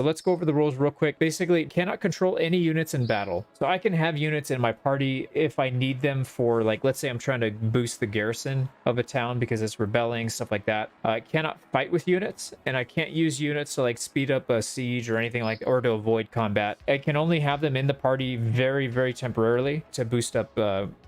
So let's go over the rules real quick. Basically, cannot control any units in battle. So I can have units in my party if I need them for, like, let's say I'm trying to boost the garrison of a town because it's rebelling, stuff like that. I cannot fight with units, and I can't use units to like speed up a siege or anything like, or to avoid combat. I can only have them in the party very, very temporarily to boost up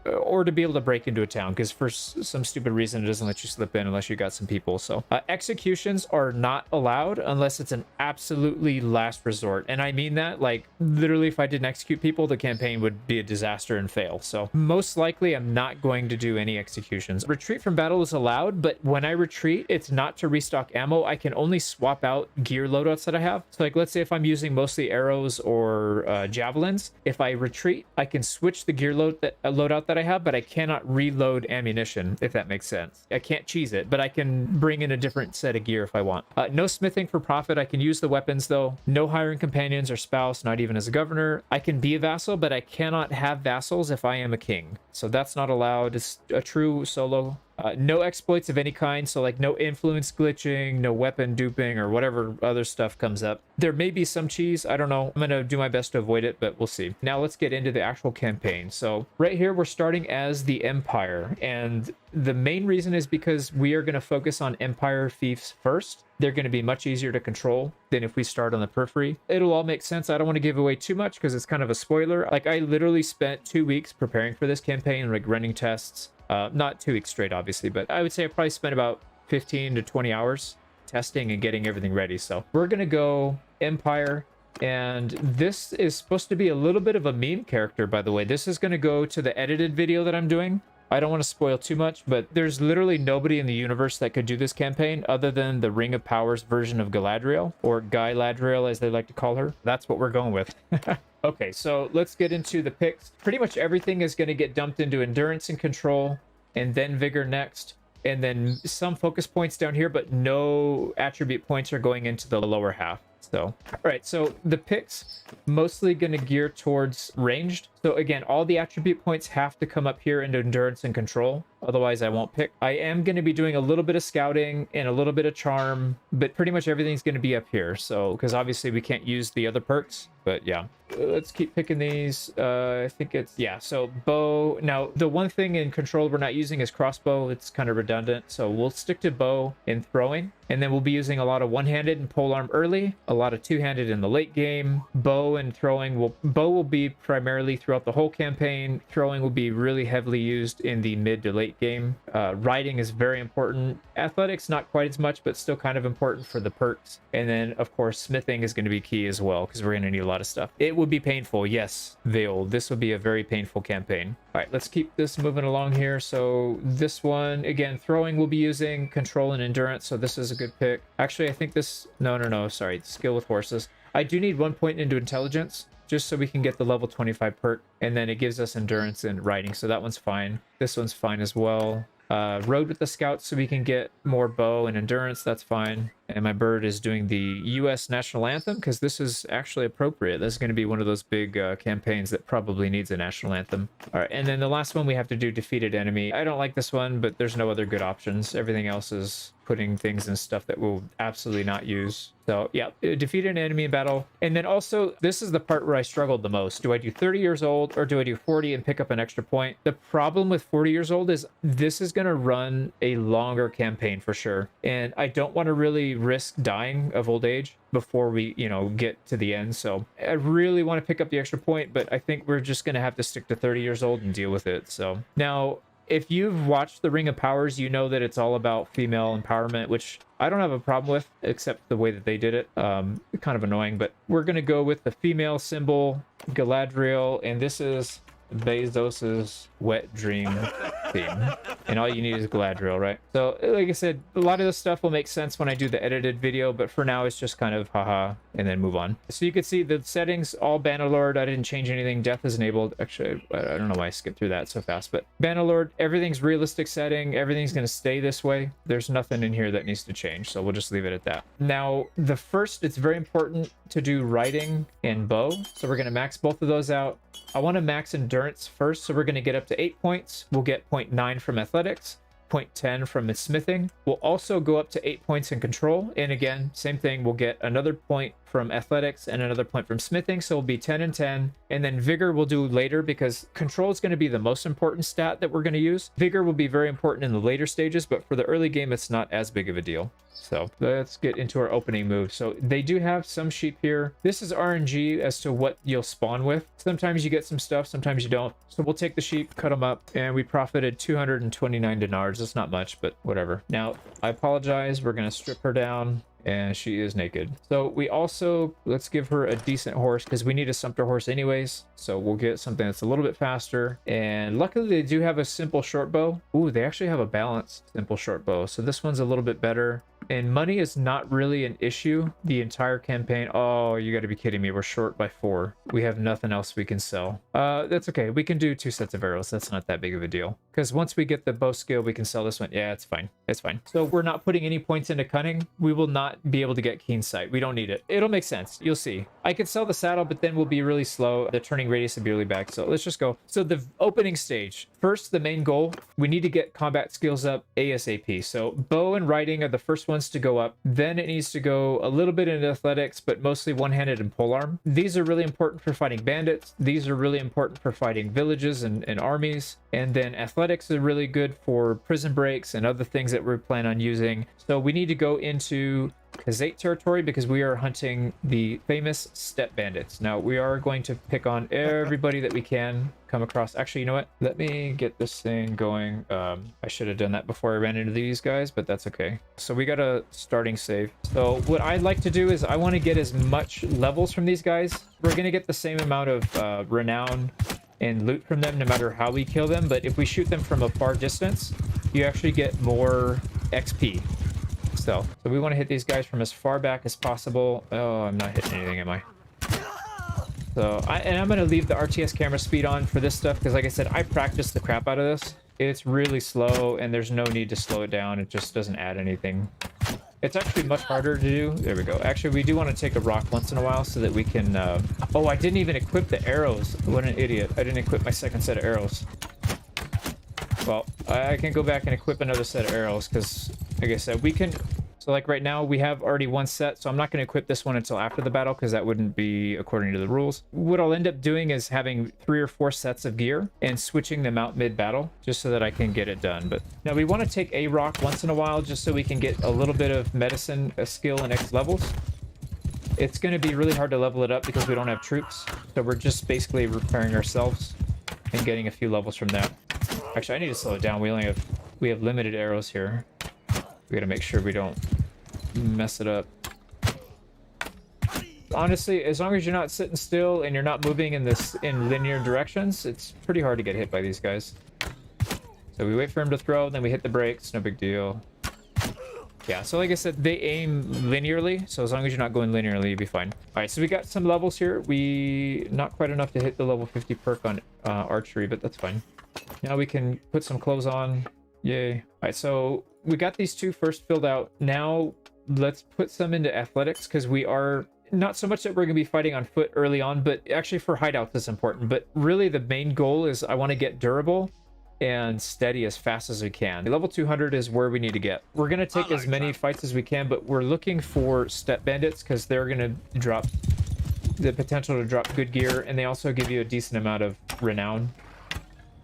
or to be able to break into a town, because for some stupid reason it doesn't let you slip in unless you got some people. So executions are not allowed unless it's an absolutely last resort, and I mean that like literally if I didn't execute people, the campaign would be a disaster and fail. So most likely I'm not going to do any executions. Retreat from battle is allowed, but when I retreat, it's not to restock ammo. I can only swap out gear loadouts that I have. So like, let's say if I'm using mostly arrows or javelins, if I retreat, I can switch the gear loadout that I have, but I cannot reload ammunition, if that makes sense. I can't cheese it, but I can bring in a different set of gear if I want. No smithing for profit. I can use the weapons though. No hiring companions or spouse, not even as a governor. I can be a vassal, but I cannot have vassals if I am a king. So that's not allowed. It's a true solo. No exploits of any kind, so like no influence glitching, no weapon duping, or whatever other stuff comes up. There may be some cheese, I don't know. I'm gonna do my best to avoid it, but we'll see. Now let's get into the actual campaign. So right here we're starting as the Empire, and the main reason is because we are going to focus on Empire fiefs first. They're going to be much easier to control than if we start on the periphery. It'll all make sense. I don't want to give away too much because it's kind of a spoiler. Like, I literally spent 2 weeks preparing for this campaign, like running tests. Not 2 weeks straight, obviously, but I would say I probably spent about 15 to 20 hours testing and getting everything ready. So we're going to go Empire. And this is supposed to be a little bit of a meme character, by the way. This is going to go to the edited video that I'm doing. I don't want to spoil too much, but there's literally nobody in the universe that could do this campaign other than the Ring of Powers version of Galadriel, or Guy Ladriel as they like to call her. That's what we're going with. Okay, so let's get into the picks. Pretty much everything is going to get dumped into endurance and control, and then vigor next, and then some focus points down here, but no attribute points are going into the lower half. So, all right, so the picks mostly going to gear towards ranged. So again, all the attribute points have to come up here into endurance and control. Otherwise, I won't pick. I am going to be doing a little bit of scouting and a little bit of charm, but pretty much everything's going to be up here. So, because obviously we can't use the other perks, but yeah. Let's keep picking these. I think it's, yeah, so bow. Now, the one thing in control we're not using is crossbow. It's kind of redundant. So we'll stick to bow and throwing. And then we'll be using a lot of one-handed and polearm early, a lot of two-handed in the late game. Bow and throwing bow will be primarily throughout the whole campaign. Throwing will be really heavily used in the mid to late game. Riding is very important. Athletics, not quite as much, but still kind of important for the perks. And then, of course, smithing is going to be key as well, because we're going to need a lot of stuff. It would be painful, yes, Veil. This would be a very painful campaign. All right, let's keep this moving along here. So this one, again, throwing will be using control and endurance, so this is a good pick. Actually, I think this, no, sorry, skill with horses. I do need 1 point into intelligence, just so we can get the level 25 perk, and then it gives us endurance and riding, so that one's fine. This one's fine as well. Road with the scouts so we can get more bow and endurance, that's fine. And my bird is doing the US national anthem, because this is actually appropriate. This is going to be one of those big campaigns that probably needs a national anthem. All right, and then the last one we have to do defeated enemy. I don't like this one, but there's no other good options. Everything else is putting things and stuff that we'll absolutely not use. So yeah, defeat an enemy in battle. And then also, this is the part where I struggled the most. Do I do 30 years old or do I do 40 and pick up an extra point? The problem with 40 years old is this is going to run a longer campaign for sure. And I don't want to really risk dying of old age before we, get to the end. So I really want to pick up the extra point, but I think we're just going to have to stick to 30 years old and deal with it. So now, if you've watched the Ring of Powers, you know that it's all about female empowerment, which I don't have a problem with, except the way that they did it. Kind of annoying, but we're going to go with the female symbol, Galadriel, and this is Bezos's wet dream theme. And all you need is Galadriel, right? So, like I said, a lot of this stuff will make sense when I do the edited video, but for now, it's just kind of haha, and then move on. So you can see the settings, all Bannerlord. I didn't change anything. Death is enabled. Actually, I don't know why I skipped through that so fast, but Bannerlord, everything's realistic setting. Everything's going to stay this way. There's nothing in here that needs to change, so we'll just leave it at that. Now, it's very important to do riding and bow, so we're going to max both of those out. I want to max endurance first, so we're going to get up to 8 points. We'll get 0.9 from athletics, 0.10 from its smithing. We'll also go up to 8 points in control, and again, same thing, we'll get another from athletics and another point from smithing, so we'll be 10 and 10. And then vigor we'll do later because control is going to be the most important stat that we're going to use. Vigor will be very important in the later stages, but for the early game it's not as big of a deal. So let's get into our opening move. So they do have some sheep here. This is RNG as to what you'll spawn with. Sometimes you get some stuff, sometimes you don't. So we'll take the sheep, cut them up, and we profited 229 dinars. That's not much, but whatever. Now, I apologize. We're going to strip her down. And she is naked. So we also, let's give her a decent horse because we need a sumpter horse anyways. So we'll get something that's a little bit faster. And luckily they do have a simple short bow. Ooh, they actually have a balanced simple short bow. So this one's a little bit better. And money is not really an issue the entire campaign. Oh, you got to be kidding me. We're short by 4. We have nothing else we can sell. That's okay. We can do 2 sets of arrows. That's not that big of a deal. Because once we get the bow skill, we can sell this one. Yeah, it's fine. It's fine. So we're not putting any points into cunning. We will not be able to get keen sight. We don't need it. It'll make sense. You'll see. I could sell the saddle, but then we'll be really slow. The turning radius will be really back. So let's just go. So the opening stage. First, the main goal, we need to get combat skills up ASAP. So bow and riding are the first ones to go up. Then it needs to go a little bit into athletics, but mostly one-handed and polearm. These are really important for fighting bandits. These are really important for fighting villages and armies. And then athletics are really good for prison breaks and other things that we plan on using. So we need to go into Hideout territory because we are hunting the famous steppe bandits. Now we are going to pick on everybody that we can come across. Actually, you know what? Let me get this thing going. I should have done that before I ran into these guys, but that's okay. So we got a starting save. So what I'd like to do is I want to get as much levels from these guys. We're going to get the same amount of renown and loot from them no matter how we kill them, but if we shoot them from a far distance, you actually get more XP. So we want to hit these guys from as far back as possible. Oh, I'm not hitting anything, am I? So I'm going to leave the RTS camera speed on for this stuff because like I said, I practiced the crap out of this. It's really slow and there's no need to slow it down. It just doesn't add anything. It's actually much harder to do. There we go. Actually, we do want to take a rock once in a while so that we can... Oh, I didn't even equip the arrows. What an idiot. I didn't equip my second set of arrows. Well, I can go back and equip another set of arrows because, like I said, we can... So like right now we have already 1 set, so I'm not going to equip this one until after the battle because that wouldn't be according to the rules. What I'll end up doing is having 3 or 4 sets of gear and switching them out mid-battle just so that I can get it done. But now we want to take a rock once in a while just so we can get a little bit of medicine, a skill, and X levels. It's going to be really hard to level it up because we don't have troops, so we're just basically repairing ourselves and getting a few levels from that. Actually, I need to slow it down. We have limited arrows here. We gotta make sure we don't mess it up. Honestly, as long as you're not sitting still and you're not moving in linear directions, it's pretty hard to get hit by these guys. So we wait for him to throw, then we hit the brakes, no big deal. Yeah, so like I said, they aim linearly, so as long as you're not going linearly, you'll be fine. Alright, so we got some levels here. Not quite enough to hit the level 50 perk on archery, but that's fine. Now we can put some clothes on. Yay. Alright, so we got these 2 first filled out. Now let's put some into athletics because we are not so much that we're going to be fighting on foot early on, but actually for hideouts it's important. But really the main goal is I want to get durable and steady as fast as we can. Level 200 is where we need to get. We're going to take as many fights as we can, but we're looking for steppe bandits because they're going to drop the potential to drop good gear, and they also give you a decent amount of renown.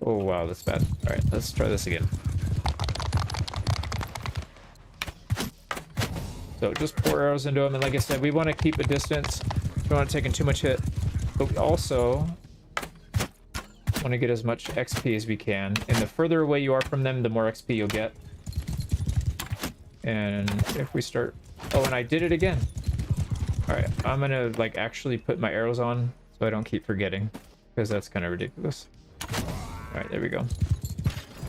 Oh wow, that's bad. All right, let's try this again. So just pour arrows into them, and like I said, we want to keep a distance. We don't want to take too much hit, but we also want to get as much XP as we can. And the further away you are from them, the more XP you'll get. And if we start... Oh, and I did it again. All right, I'm gonna like actually put my arrows on so I don't keep forgetting because that's kind of ridiculous. All right, there we go.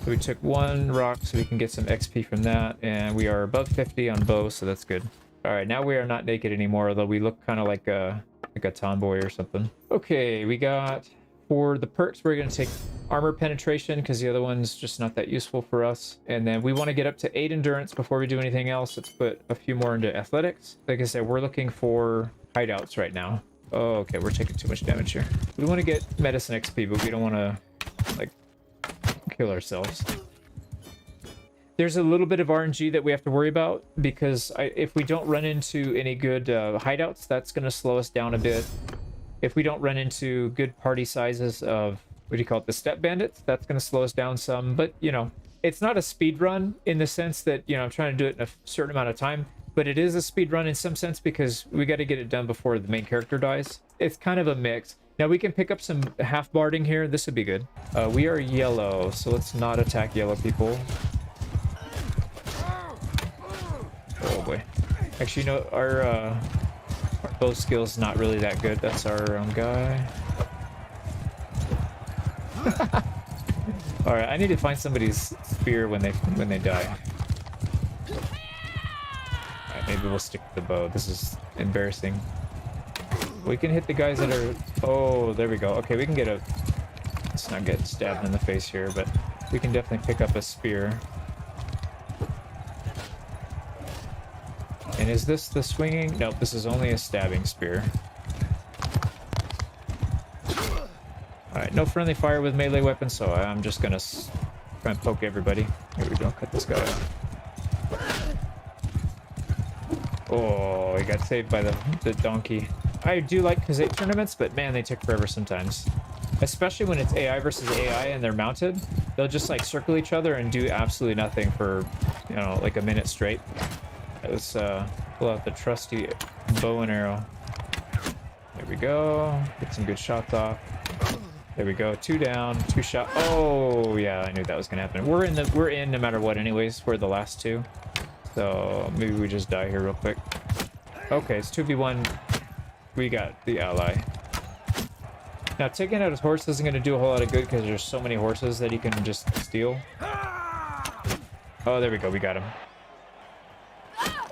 So we took 1 rock so we can get some XP from that, and we are above 50 on bow, so that's good. All right, now we are not naked anymore, although we look kind of like a tomboy or something. Okay, we got, for the perks, we're going to take armor penetration because the other one's just not that useful for us. And then we want to get up to 8 endurance before we do anything else. Let's put a few more into athletics. Like I said, we're looking for hideouts right now. Oh, okay, we're taking too much damage here. We want to get medicine XP, but we don't want to, like, kill ourselves. There's a little bit of RNG that we have to worry about because if we don't run into any good hideouts, that's going to slow us down a bit. If we don't run into good party sizes of, what do you call it, the step bandits, that's going to slow us down some. But, you know, it's not a speed run in the sense that, you know, I'm trying to do it in a certain amount of time. But it is a speed run in some sense because we got to get it done before the main character dies. It's kind of a mix. Now we can pick up some half barding here. This would be good. We are yellow, so let's not attack yellow people. Oh boy. Actually, you know, our bow skill's not really that good. That's our own guy. All right, I need to find somebody's spear when they die. All right, maybe we'll stick to the bow. This is embarrassing. We can hit the guys that are... Oh, there we go. Okay, we can get a... Let's not get stabbed in the face here, but we can definitely pick up a spear. And is this the swinging? Nope, this is only a stabbing spear. Alright, no friendly fire with melee weapons, so I'm just gonna try and poke everybody. Here we go, cut this guy off. Oh, he got saved by the donkey. I do like Khazate tournaments, but man, they take forever sometimes. Especially when it's AI versus AI and they're mounted. They'll just like circle each other and do absolutely nothing for, you know, like a minute straight. Let's pull out the trusty bow and arrow. There we go. Get some good shots off. There we go. 2 down, 2 shot. Oh yeah, I knew that was gonna happen. We're in no matter what anyways. We're the last 2. So maybe we just die here real quick. Okay, it's 2v1. We got the ally. Now taking out his horse isn't going to do a whole lot of good because there's so many horses that he can just steal. Oh, there we go. We got him.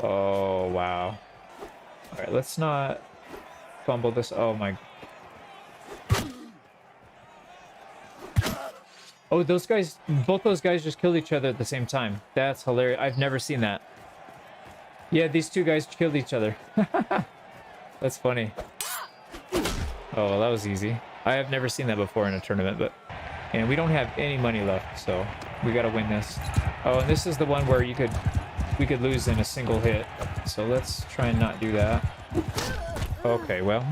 Oh, wow. All right, let's not fumble this. Oh, my. Oh, those guys, both those guys just killed each other at the same time. That's hilarious. I've never seen that. Yeah, these 2 guys killed each other. That's funny. Oh, well, that was easy. I have never seen that before in a tournament, but... And we don't have any money left, so we gotta win this. Oh, and this is the one where we could lose in a single hit. So let's try and not do that. Okay, well.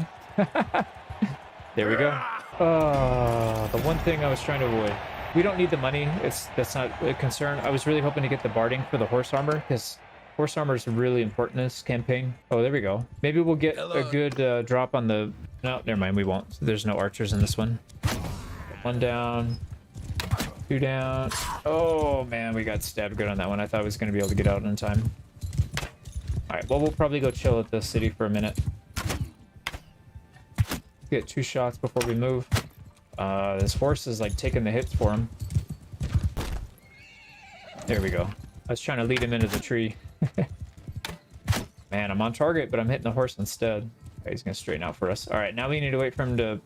There we go. Oh, the one thing I was trying to avoid. We don't need the money. That's not a concern. I was really hoping to get the barding for the horse armor, because horse armor is really important in this campaign. Oh, there we go. Maybe we'll get a good drop on the... No, never mind. We won't. There's no archers in this one. 1 down. 2 down. Oh, man. We got stabbed good on that one. I thought I was going to be able to get out in time. All right. Well, we'll probably go chill at the city for a minute. Get 2 shots before we move. This horse is like taking the hits for him. There we go. I was trying to lead him into the tree. Man, I'm on target, but I'm hitting the horse instead. Okay, he's gonna straighten out for us. All right, now we need to wait for him to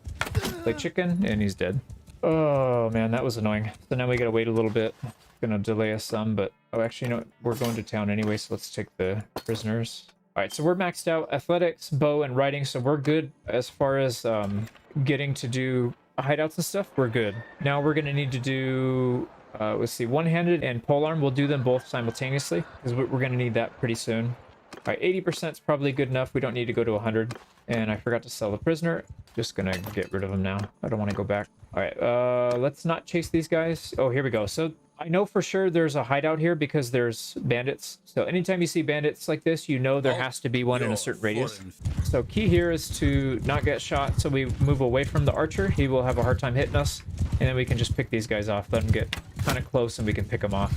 play chicken, and he's dead. Oh man, that was annoying. So now we gotta wait a little bit. Gonna delay us some, but oh, actually, you know what? We're going to town anyway, so let's take the prisoners. All right, so we're maxed out athletics, bow, and riding, so we're good as far as getting to do hideouts and stuff. We're good. Now we're gonna need to do. Let's see, one-handed and polearm. We'll do them both simultaneously because we're going to need that pretty soon. All right, 80% is probably good enough. We don't need to go to 100. And I forgot to sell the prisoner. Just going to get rid of him now. I don't want to go back. All right, let's not chase these guys. Oh, here we go. So I know for sure there's a hideout here because there's bandits. So anytime you see bandits like this, you know there has to be one in a certain radius. So key here is to not get shot. So we move away from the archer. He will have a hard time hitting us. And then we can just pick these guys off. Let them get kind of close and we can pick them off.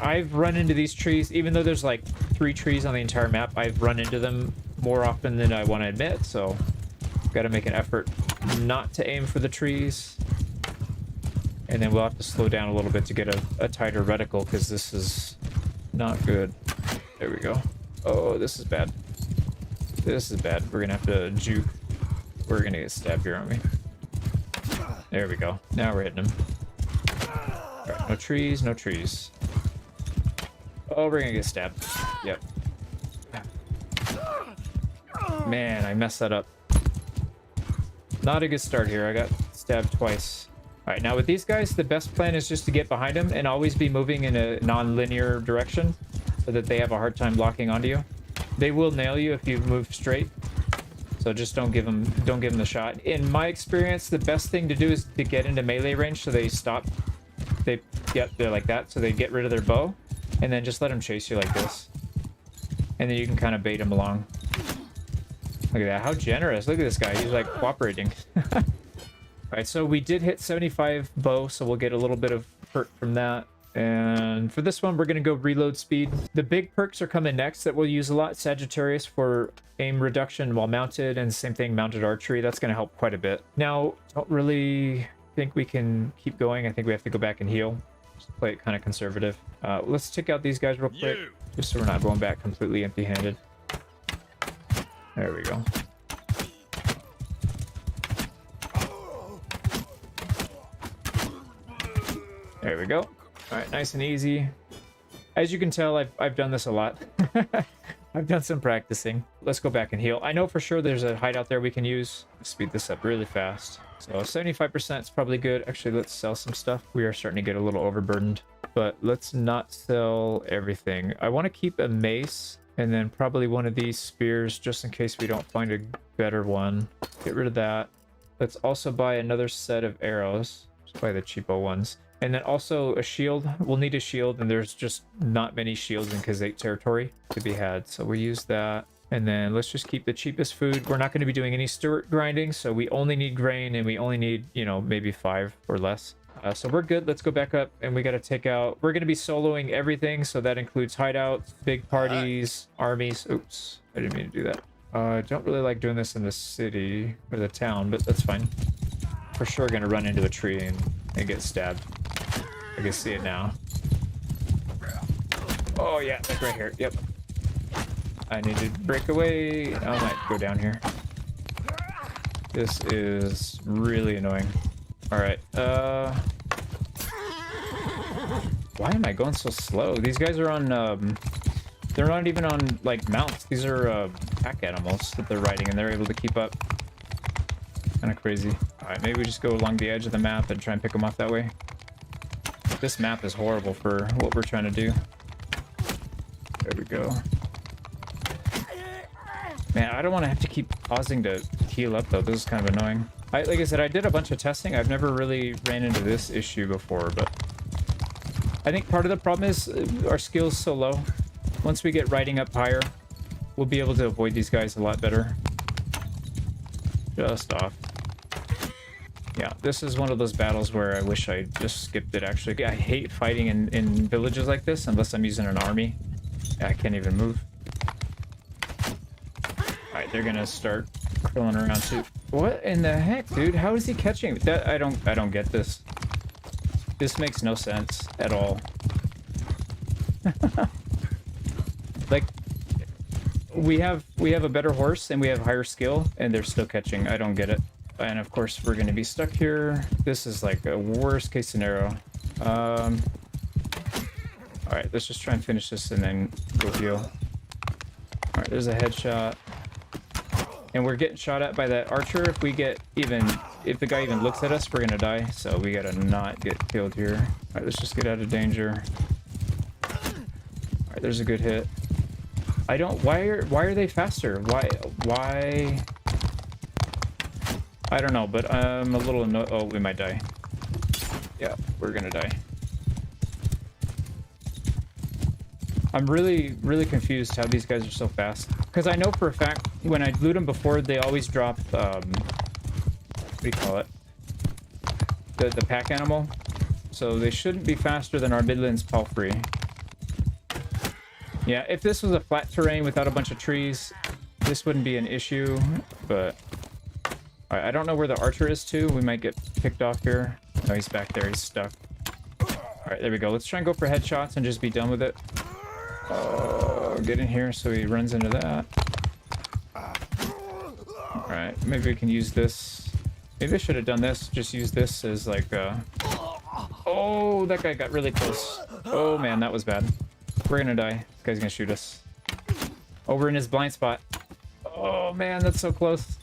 I've run into these trees. Even though there's like 3 trees on the entire map, I've run into them more often than I want to admit. So got to make an effort not to aim for the trees. And then we'll have to slow down a little bit to get a tighter reticle because this is not good. There we go. Oh, this is bad. This is bad. We're going to have to juke. We're going to get stabbed here, aren't we? There we go. Now we're hitting him. All right, no trees, no trees. Oh, we're going to get stabbed. Yep. Man, I messed that up. Not a good start here. I got stabbed twice. All right, now with these guys, the best plan is just to get behind them and always be moving in a non-linear direction so that they have a hard time locking onto you. They will nail you if you move straight. So just don't give them the shot. In my experience, the best thing to do is to get into melee range so they stop. They're like that, so they get rid of their bow, and then just let them chase you like this. And then you can kind of bait them along. Look at that, how generous. Look at this guy, he's like cooperating. Alright, so we did hit 75 bow, so we'll get a little bit of perk from that. And for this one, we're going to go reload speed. The big perks are coming next that we'll use a lot. Sagittarius for aim reduction while mounted, and same thing, mounted archery. That's going to help quite a bit. Now, don't really think we can keep going. I think we have to go back and heal. Just play it kind of conservative. Let's check out these guys real quick, just so we're not going back completely empty-handed. There we go. There we go. All right, nice and easy. As you can tell, I've done this a lot. I've done some practicing. Let's go back and heal. I know for sure there's a hideout there we can use. Speed this up really fast. So 75% is probably good. Actually, let's sell some stuff. We are starting to get a little overburdened, but let's not sell everything. I want to keep a mace and then probably one of these spears just in case we don't find a better one. Get rid of that. Let's also buy another set of arrows. Just buy the cheapo ones. And then also a shield. We'll need a shield, and there's just not many shields in Khazate territory to be had. So we use that. And then let's just keep the cheapest food. We're not going to be doing any Stewart grinding, so we only need grain, and we only need, you know, maybe 5 or less. So we're good. Let's go back up, and we got to take out... We're going to be soloing everything, so that includes hideouts, big parties, armies. Oops, I didn't mean to do that. I don't really like doing this in the city or the town, but that's fine. For sure going to run into a tree and get stabbed. I can see it now. Oh yeah, like right here. Yep. I need to break away. I might go down here. This is really annoying. All right. Why am I going so slow? These guys are on. They're not even on like mounts. These are pack animals that they're riding, and they're able to keep up. Kind of crazy. All right, maybe we just go along the edge of the map and try and pick them off that way. This map is horrible for what we're trying to do. There we go. Man, I don't want to have to keep pausing to heal up though. This is kind of annoying. Like I said, I did a bunch of testing. I've never really ran into this issue before, but I think part of the problem is our skill's so low. Once we get riding up higher, we'll be able to avoid these guys a lot better. Just off. Yeah, this is one of those battles where I wish I just skipped it, actually. I hate fighting in villages like this unless I'm using an army. I can't even move. Alright, they're gonna start crawling around too. What in the heck, dude? How is he catching that? I don't get this. This makes no sense at all. Like, we have a better horse and we have higher skill, and they're still catching. I don't get it. And of course, we're going to be stuck here. This is like a worst case scenario. All right, let's just try and finish this and then go heal. All right, there's a headshot. And we're getting shot at by that archer. If the guy even looks at us, we're going to die. So we got to not get killed here. All right, let's just get out of danger. All right, there's a good hit. Why are they faster? Why? I don't know, but I'm a little annoyed. Oh, we might die. Yeah, we're gonna die. I'm really confused how these guys are so fast. Because I know for a fact, when I loot them before, they always drop, what do you call it? The pack animal. So they shouldn't be faster than our Midlands Palfrey. Yeah, if this was a flat terrain without a bunch of trees, this wouldn't be an issue, but... Alright, I don't know where the archer is too. We might get picked off here. No, he's back there. He's stuck. Alright, there we go. Let's try and go for headshots and just be done with it. Get in here so he runs into that. Alright, maybe we can use this. Maybe I should have done this. Just use this as like Oh, that guy got really close. Oh man, that was bad. We're gonna die. This guy's gonna shoot us. Over in his blind spot. Oh man, that's so close.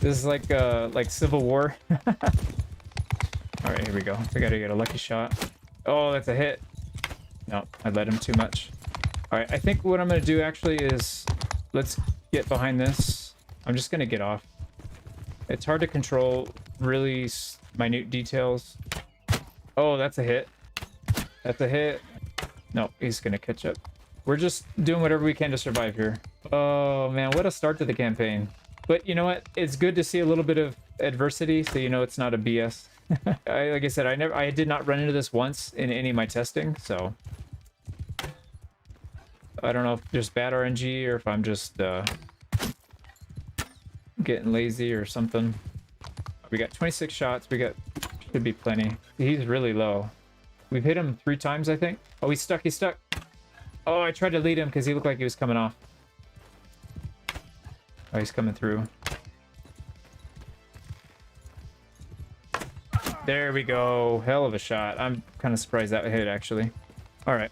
This is like Civil War. All right, here we go. We gotta get a lucky shot. Oh, that's a hit. No, I let him too much. All right, I think what I'm gonna do actually is let's get behind this. I'm just gonna get off. It's hard to control really minute details. Oh, that's a hit. That's a hit. No, he's gonna catch up. We're just doing whatever we can to survive here. Oh man, what a start to the campaign. But you know what? It's good to see a little bit of adversity, so you know it's not a BS. Like I said, I did not run into this once in any of my testing, so I don't know if there's bad RNG or if I'm just getting lazy or something. We got 26 shots. Should be plenty. He's really low. We've hit him 3 times, I think. Oh, he's stuck. He's stuck. Oh, I tried to lead him because he looked like he was coming off. Oh, he's coming through. There we go. Hell of a shot. I'm kind of surprised that hit, actually. All right.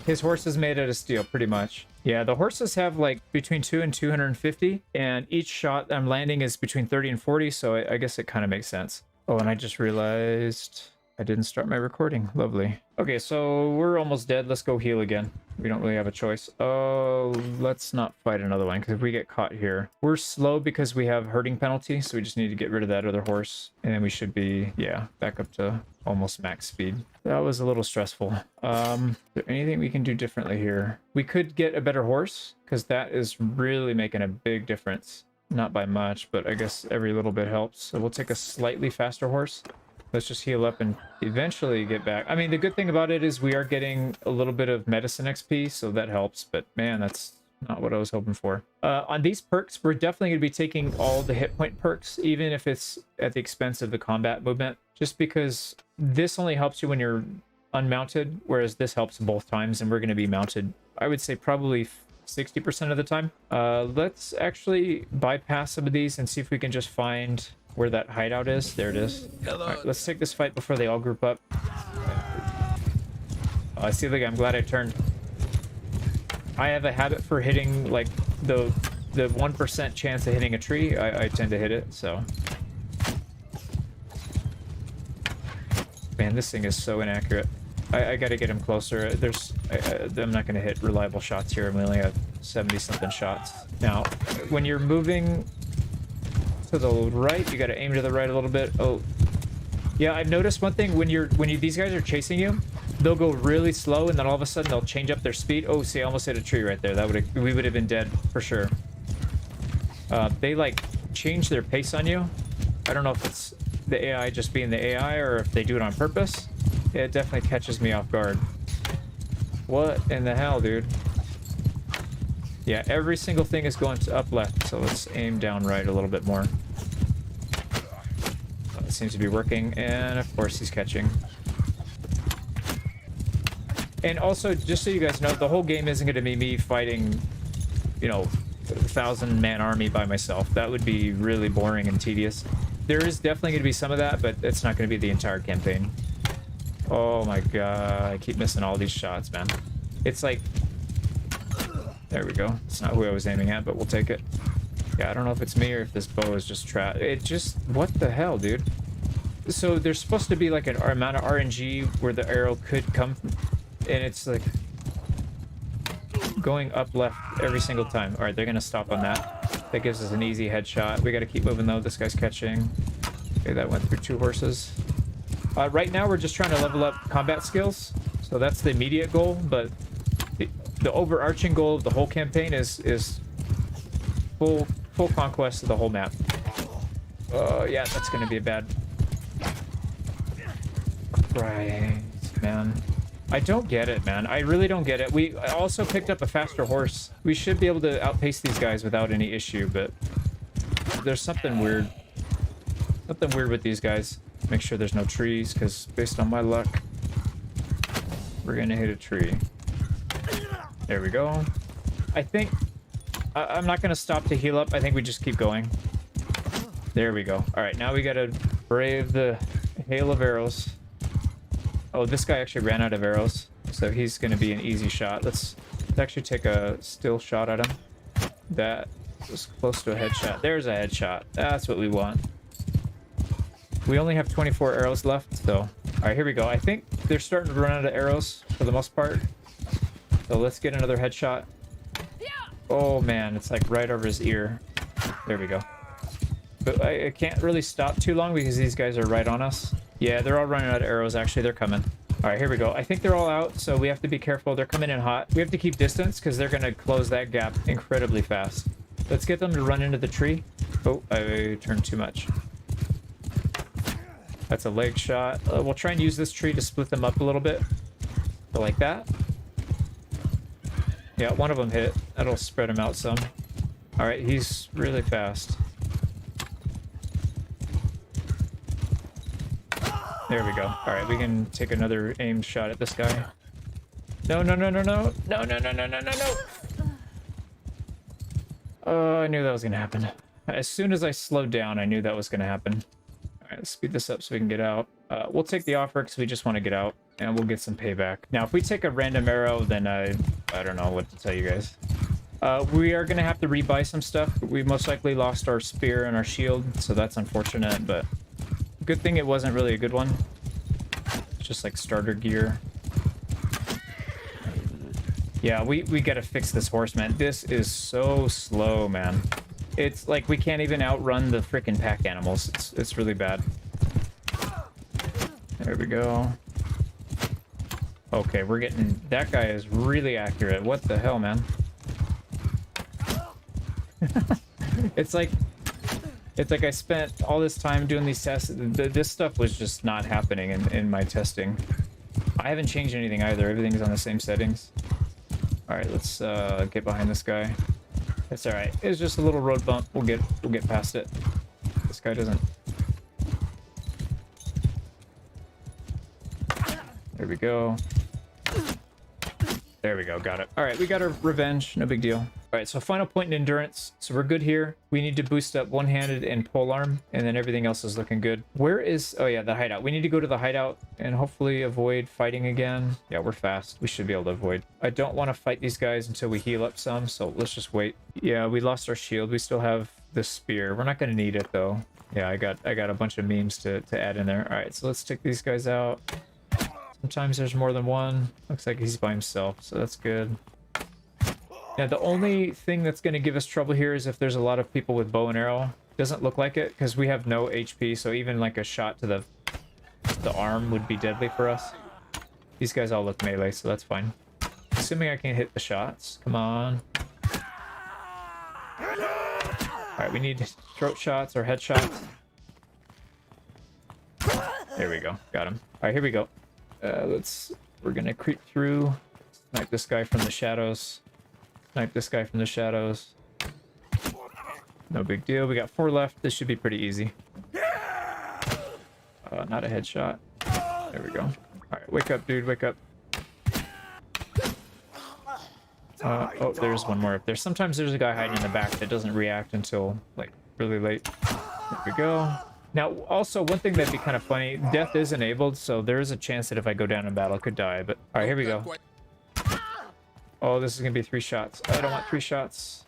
His horse is made out of steel, pretty much. Yeah, the horses have like between 2 and 250, and each shot I'm landing is between 30 and 40, so I guess it kind of makes sense. Oh, and I just realized I didn't start my recording. Lovely. Okay, so we're almost dead. Let's go heal again. We don't really have a choice. Oh, let's not fight another one, because if we get caught here... We're slow because we have herding penalty, so we just need to get rid of that other horse. And then we should be, yeah, back up to almost max speed. That was a little stressful. Is there anything we can do differently here? We could get a better horse, because that is really making a big difference. Not by much, but I guess every little bit helps. So we'll take a slightly faster horse. Let's just heal up and eventually get back. I mean, the good thing about it is we are getting a little bit of medicine XP, so that helps. But man, that's not what I was hoping for. On these perks, we're definitely going to be taking all the hit point perks, even if it's at the expense of the combat movement. Just because this only helps you when you're unmounted, whereas this helps both times, and we're going to be mounted, I would say probably 60% of the time. Let's actually bypass some of these and see if we can just find where that hideout is. There it is. All right, let's take this fight before they all group up. Oh, I see the guy. I'm glad I turned. I have a habit for hitting like the 1% chance of hitting a tree. I tend to hit it, so. Man, this thing is so inaccurate. I gotta get him closer. I'm not gonna hit reliable shots here. We only have 70 something shots. Now, when you're moving to the right, you gotta aim to the right a little bit. Oh, yeah, I've noticed one thing. When these guys are chasing you, they'll go really slow, and then all of a sudden they'll change up their speed. Oh, see, I almost hit a tree right there. We would have been dead for sure. They like change their pace on you. I don't know if it's the AI just being the AI or if they do it on purpose. It definitely catches me off guard. What in the hell, dude? Yeah, every single thing is going to up left, so let's aim down right a little bit more. It seems to be working, and of course he's catching. And also, just so you guys know, the whole game isn't going to be me fighting, you know, 1,000-man army by myself. That would be really boring and tedious. There is definitely going to be some of that, but it's not going to be the entire campaign. Oh my god, I keep missing all these shots, man. It's like... There we go. It's not who I was aiming at, but we'll take it. Yeah, I don't know if it's me or if this bow is just trapped. It just... What the hell, dude? So there's supposed to be like an amount of RNG where the arrow could come from, and it's like... going up left every single time. Alright, they're gonna stop on that. That gives us an easy headshot. We gotta keep moving though. This guy's catching. Okay, that went through 2 horses. Right now we're just trying to level up combat skills. So that's the immediate goal, but the overarching goal of the whole campaign is full conquest of the whole map. Yeah, that's gonna be a bad... Right, man. I don't get it, man. I really don't get it. We also picked up a faster horse. We should be able to outpace these guys without any issue, but there's something weird. Something weird with these guys. Make sure there's no trees, because based on my luck, we're gonna hit a tree. There we go. I think... I'm not gonna stop to heal up. I think we just keep going. There we go. Alright, now we gotta brave the hail of arrows. Oh, this guy actually ran out of arrows, so he's going to be an easy shot. Let's actually take a still shot at him. That was close to a headshot. There's a headshot. That's what we want. We only have 24 arrows left, so... All right, here we go. I think they're starting to run out of arrows for the most part. So let's get another headshot. Oh, man, it's like right over his ear. There we go. But I can't really stop too long because these guys are right on us. Yeah, they're all running out of arrows, actually. They're coming. All right, here we go. I think they're all out, so we have to be careful. They're coming in hot. We have to keep distance because they're going to close that gap incredibly fast. Let's get them to run into the tree. Oh, I turned too much. That's a leg shot. We'll try and use this tree to split them up a little bit. So like that. Yeah, one of them hit. That'll spread him out some. All right, he's really fast. There we go. All right, we can take another aimed shot at this guy. No, no, no, no, no. No, no, no, no, no, no, no. Oh, I knew that was going to happen. As soon as I slowed down, I knew that was going to happen. All right, let's speed this up so we can get out. We'll take the offer because we just want to get out, and we'll get some payback. Now, if we take a random arrow, then I don't know what to tell you guys. We are going to have to rebuy some stuff. We most likely lost our spear and our shield, so that's unfortunate, but good thing it wasn't really a good one. It's just like starter gear. Yeah, we got to fix this horse, man. This is so slow, man. It's like we can't even outrun the freaking pack animals. It's really bad. There we go. Okay, we're getting... That guy is really accurate. What the hell, man? It's like I spent all this time doing these tests. This stuff was just not happening in my testing. I haven't changed anything either. Everything's on the same settings. All right, let's get behind this guy. It's all right. It's just a little road bump. We'll get past it. This guy doesn't. There we go. There we go. Got it. All right, we got our revenge. No big deal. All right, so final point in endurance. So we're good here. We need to boost up one-handed and polearm, and then everything else is looking good. Where is... Oh, yeah, the hideout. We need to go to the hideout and hopefully avoid fighting again. Yeah, we're fast. We should be able to avoid. I don't want to fight these guys until we heal up some, so let's just wait. Yeah, we lost our shield. We still have the spear. We're not going to need it, though. Yeah, I got a bunch of memes to add in there. All right, so let's take these guys out. Sometimes there's more than one. Looks like he's by himself, so that's good. Now, the only thing that's going to give us trouble here is if there's a lot of people with bow and arrow. Doesn't look like it, because we have no HP, so even like a shot to the arm would be deadly for us. These guys all look melee, so that's fine. Assuming I can hit the shots. Come on. Alright, we need throat shots or head shots. There we go. Got him. Alright, here we go. We're gonna creep through. Snipe this guy from the shadows. Snipe this guy from the shadows. No big deal. We got 4 left. This should be pretty easy. Not a headshot. There we go. Alright, wake up, dude. Wake up. Oh, there's one more up there. Sometimes there's a guy hiding in the back that doesn't react until, like, really late. There we go. Now, also, one thing that'd be kind of funny, death is enabled, so there is a chance that if I go down in battle, I could die, but... Alright, here we go. Oh, this is gonna be 3 shots. I don't want 3 shots.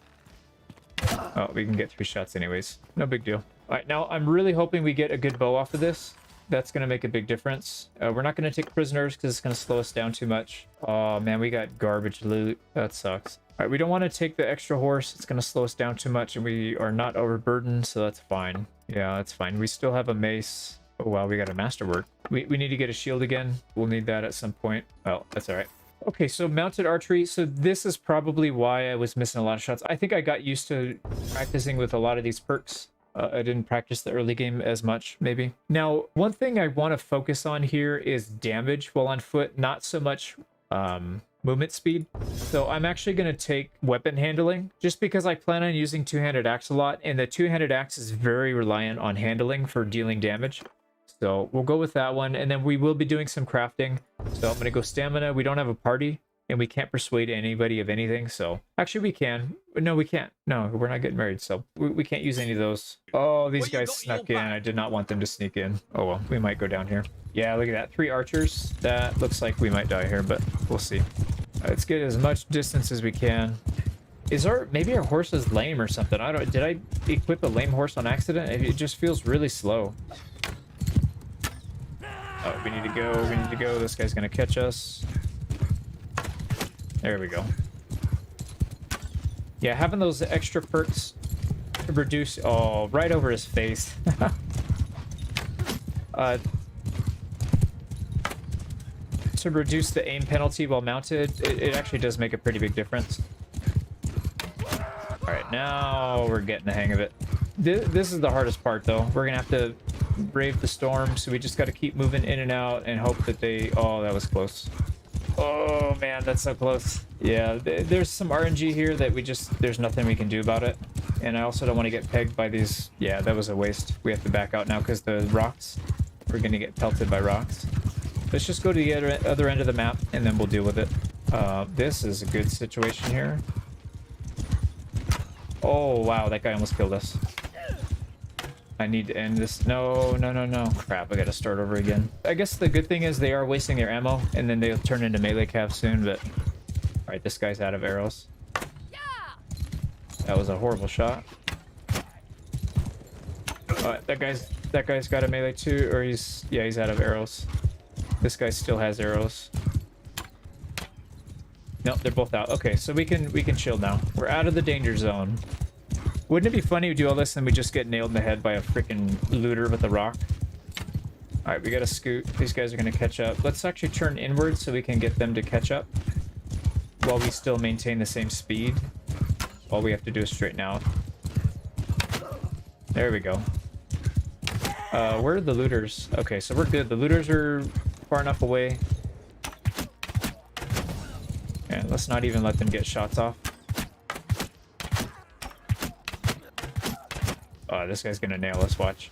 Oh, we can get 3 shots anyways. No big deal. Alright, now, I'm really hoping we get a good bow off of this. That's gonna make a big difference. We're not gonna take prisoners, because it's gonna slow us down too much. Oh, man, we got garbage loot. That sucks. Alright, we don't want to take the extra horse. It's gonna slow us down too much, and we are not overburdened, so that's fine. Yeah, that's fine. We still have a mace. Oh, wow, we got a masterwork. We need to get a shield again. We'll need that at some point. Oh, that's all right. Okay, so mounted archery. So this is probably why I was missing a lot of shots. I think I got used to practicing with a lot of these perks. I didn't practice the early game as much, maybe. Now, one thing I want to focus on here is damage while on foot, not so much movement speed. So I'm actually going to take weapon handling just because I plan on using two-handed axe a lot, and the two-handed axe is very reliant on handling for dealing damage. So we'll go with that one, and then we will be doing some crafting. So I'm going to go stamina. We don't have a party, and we can't persuade anybody of anything, so... Actually, we can. No, we can't. No, we're not getting married, so we can't use any of those. Oh, these guys snuck in. I did not want them to sneak in. Oh, well, we might go down here. Yeah, look at that. 3 archers. That looks like we might die here, but we'll see. Let's get as much distance as we can. Maybe our horse is lame or something. Did I equip a lame horse on accident? It just feels really slow. Oh, we need to go. We need to go. This guy's gonna catch us. There we go. Yeah, having those extra perks to reduce... Oh, right over his face. To reduce the aim penalty while mounted, it actually does make a pretty big difference. All right, now we're getting the hang of it. This is the hardest part, though. We're gonna have to brave the storm, so we just got to keep moving in and out and hope that they... Oh, that was close. Oh man, that's so close. Yeah, there's some RNG here that there's nothing we can do about it. And I also don't want to get pegged by these. Yeah, that was a waste. We have to back out now because the rocks, we're gonna get pelted by rocks. Let's just go to the other end of the map and then we'll deal with it. This is a good situation here. Oh wow, that guy almost killed us. I need to end this. No, no, no, no. Crap, I gotta start over again. I guess the good thing is they are wasting their ammo, and then they'll turn into melee calves soon, but... Alright, this guy's out of arrows. That was a horrible shot. That guy's got a melee too, or he's out of arrows. This guy still has arrows. Nope, they're both out. Okay, so we can chill now. We're out of the danger zone. Wouldn't it be funny to do all this and we just get nailed in the head by a freaking looter with a rock? Alright, we gotta scoot. These guys are gonna catch up. Let's actually turn inward so we can get them to catch up while we still maintain the same speed. All we have to do is straighten out. There we go. Where are the looters? Okay, so we're good. The looters are far enough away. And let's not even let them get shots off. Oh, this guy's gonna nail us, watch.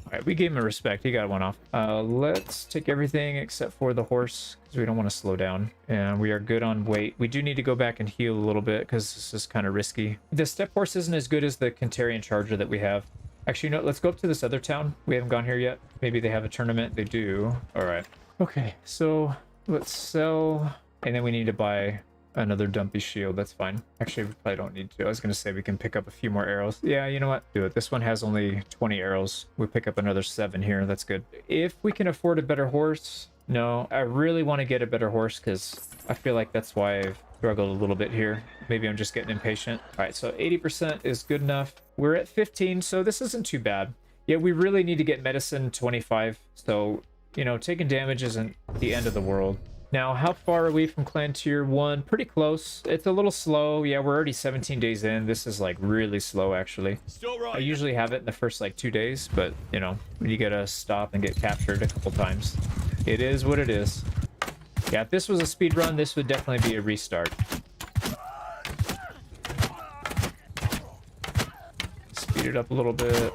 Alright, we gave him a respect. He got one off. Let's take everything except for the horse, because we don't want to slow down. And we are good on weight. We do need to go back and heal a little bit, because this is kind of risky. The step horse isn't as good as the Kantarian charger that we have. Actually, no, let's go up to this other town. We haven't gone here yet. Maybe they have a tournament. They do. Alright. Okay, so let's sell. And then we need to buy another dumpy shield. That's fine. Actually, we probably don't need to. I was going to say we can pick up a few more arrows. Yeah, you know what? Do it. This one has only 20 arrows. We pick up another 7 here. That's good. If we can afford a better horse... No, I really want to get a better horse because I feel like that's why I've struggled a little bit here. Maybe I'm just getting impatient. All right, so 80% is good enough. We're at 15, so this isn't too bad. Yeah, we really need to get medicine 25. So, you know, taking damage isn't the end of the world. Now, how far are we from clan tier 1? Pretty close. It's a little slow. Yeah, we're already 17 days in. This is like really slow, actually. Still right. I usually have it in the first like 2 days, but you know, you gotta stop and get captured a couple times. It is what it is. Yeah, if this was a speed run, this would definitely be a restart. Speed it up a little bit.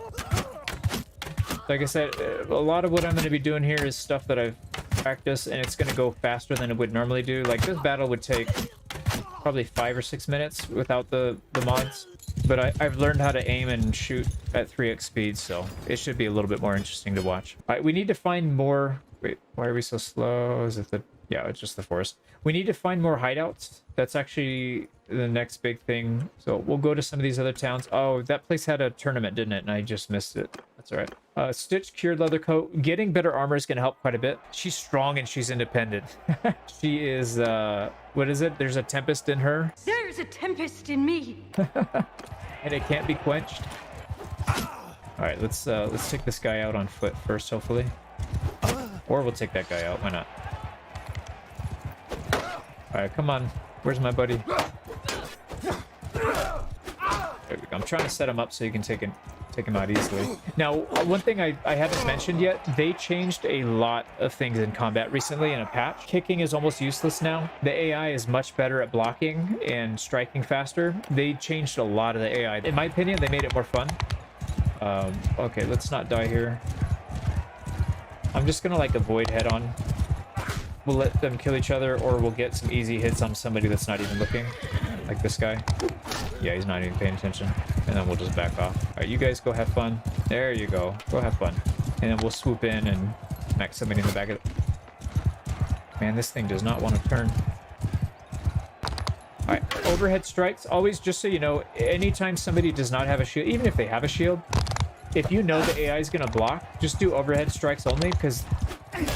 Like I said, a lot of what I'm going to be doing here is stuff that I've practiced, and it's going to go faster than it would normally do. Like, this battle would take probably 5 or 6 minutes without the mods. But I've learned how to aim and shoot at 3x speed, so it should be a little bit more interesting to watch. All right, we need to find more... Wait, why are we so slow? Is it the... Yeah, it's just the forest. We need to find more hideouts. That's actually the next big thing. So we'll go to some of these other towns. Oh, that place had a tournament, didn't it? And I just missed it. That's all right. Stitched cured leather coat. Getting better armor is going to help quite a bit. She's strong and she's independent. She is, what is it? There's a tempest in her. There's a tempest in me. And it can't be quenched. All right, let's take this guy out on foot first, hopefully. Or we'll take that guy out. Why not? All right, come on. Where's my buddy? There we go. I'm trying to set him up so you can take him out easily. Now, one thing I haven't mentioned yet, they changed a lot of things in combat recently in a patch. Kicking is almost useless now. The AI is much better at blocking and striking faster. They changed a lot of the AI. In my opinion, they made it more fun. Okay, let's not die here. I'm just gonna like avoid head on. We'll let them kill each other, or we'll get some easy hits on somebody that's not even looking. Like this guy. Yeah, he's not even paying attention. And then we'll just back off. All right, you guys go have fun. There you go. Go have fun. And then we'll swoop in and smack somebody in the back of it. Man, this thing does not want to turn. All right, overhead strikes. Always, just so you know, anytime somebody does not have a shield, even if they have a shield, if you know the AI is going to block, just do overhead strikes only, because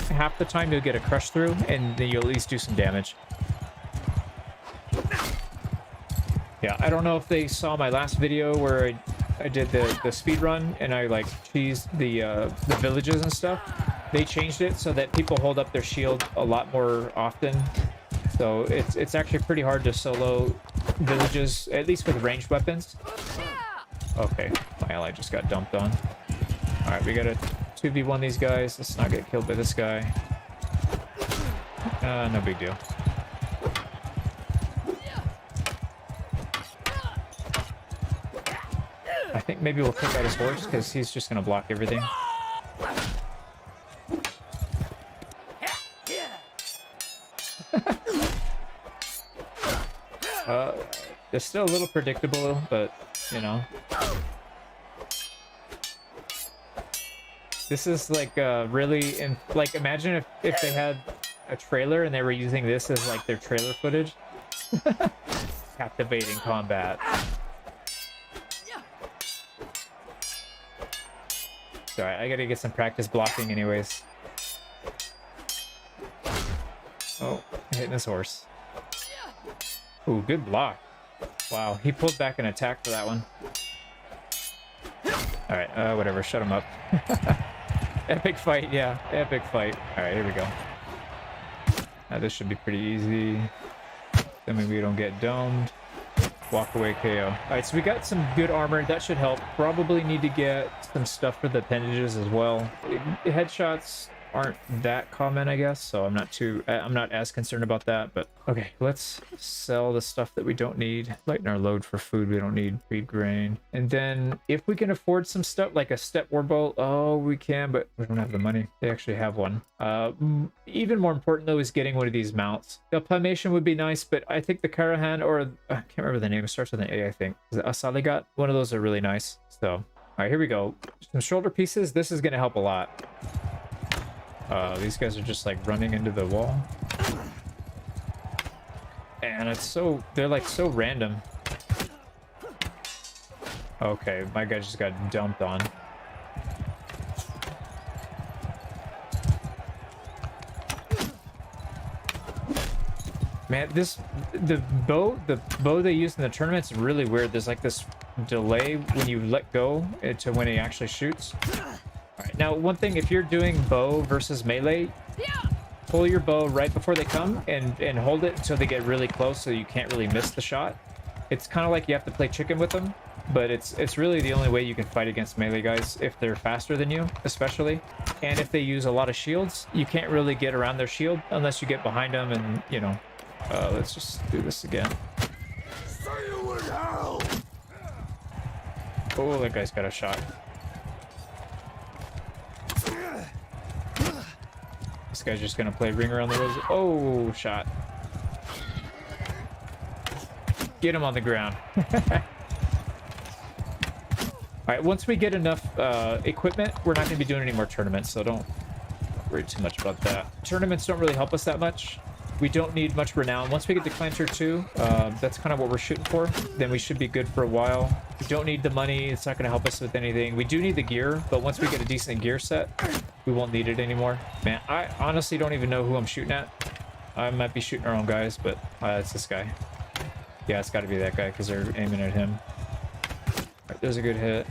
half the time you'll get a crush through, and then you'll at least do some damage. Yeah, I don't know if they saw my last video where I did the speed run and I like cheesed the villages and stuff. They changed it so that people hold up their shield a lot more often. So it's actually pretty hard to solo villages, at least with ranged weapons. Okay, my ally just got dumped on. All right, we gotta 2v1 these guys. Let's not get killed by this guy. No big deal. I think maybe we'll take out his horse because he's just gonna block everything. It's still a little predictable, but you know. This is like really, like imagine if they had a trailer and they were using this as like their trailer footage. Captivating combat. Sorry, I gotta get some practice blocking anyways. Oh, hitting this horse. Ooh, good block. Wow, he pulled back an attack for that one. Alright, whatever, shut him up. Epic fight, yeah, epic fight. Alright, here we go. Now this should be pretty easy. Then we don't get domed. Walk away KO. Alright, so we got some good armor. That should help. Probably need to get some stuff for the appendages as well. Headshots aren't that common, I guess, so I'm not as concerned about that. But okay, let's sell the stuff that we don't need. Lighten our load for food. We don't need feed grain. And then if we can afford some stuff like a step war bolt, oh, we can, but we don't have the money. They actually have one. Even more important though is getting one of these mounts. The Palmation would be nice, but I think the Karahan, or I can't remember the name, it starts with an A, I think. Is it Asaligat? One of those are really nice. So all right, here we go. Some shoulder pieces. This is going to help a lot. These guys are just like running into the wall. And they're like so random. Okay, my guy just got dumped on. Man, the bow they use in the tournament's really weird. There's like this delay when you let go to when he actually shoots. Alright, now one thing, if you're doing bow versus melee, pull your bow right before they come and hold it until they get really close so you can't really miss the shot. It's kind of like you have to play chicken with them, but it's really the only way you can fight against melee guys if they're faster than you, especially. And if they use a lot of shields, you can't really get around their shield unless you get behind them and, you know. Let's just do this again. Oh, that guy's got a shot. This guy's just gonna play ring around the roses. Oh, shot. Get him on the ground. Alright, once we get enough equipment, we're not gonna be doing any more tournaments, so don't worry too much about that. Tournaments don't really help us that much. We don't need much renown. Once we get to Clan Tier 2, that's kind of what we're shooting for. Then we should be good for a while. We don't need the money. It's not going to help us with anything. We do need the gear, but once we get a decent gear set, we won't need it anymore. Man, I honestly don't even know who I'm shooting at. I might be shooting our own guys, but it's this guy. Yeah, it's got to be that guy because they're aiming at him. Right, there's a good hit.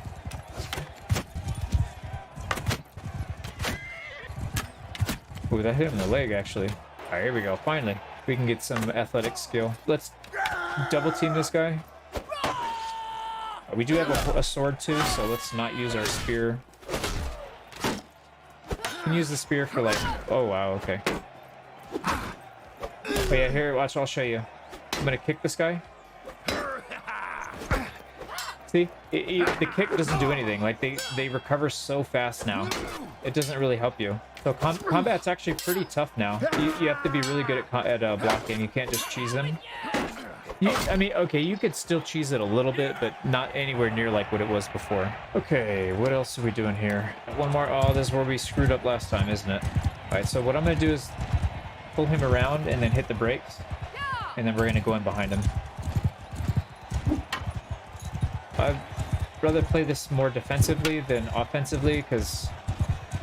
Ooh, that hit him in the leg, actually. All right, here we go. Finally, we can get some athletic skill. Let's double team this guy. We do have a sword too, so let's not use our spear. We can use the spear for like... Oh, wow, okay. Oh yeah, here, watch, I'll show you. I'm gonna kick this guy. See, the kick doesn't do anything. Like, they recover so fast now. It doesn't really help you. So combat's actually pretty tough now. You have to be really good at blocking. You can't just cheese them. I mean, okay, you could still cheese it a little bit, but not anywhere near like what it was before. Okay, what else are we doing here? One more. Oh, this is where we screwed up last time, isn't it? All right, so what I'm going to do is pull him around and then hit the brakes. And then we're going to go in behind him. rather play this more defensively than offensively, because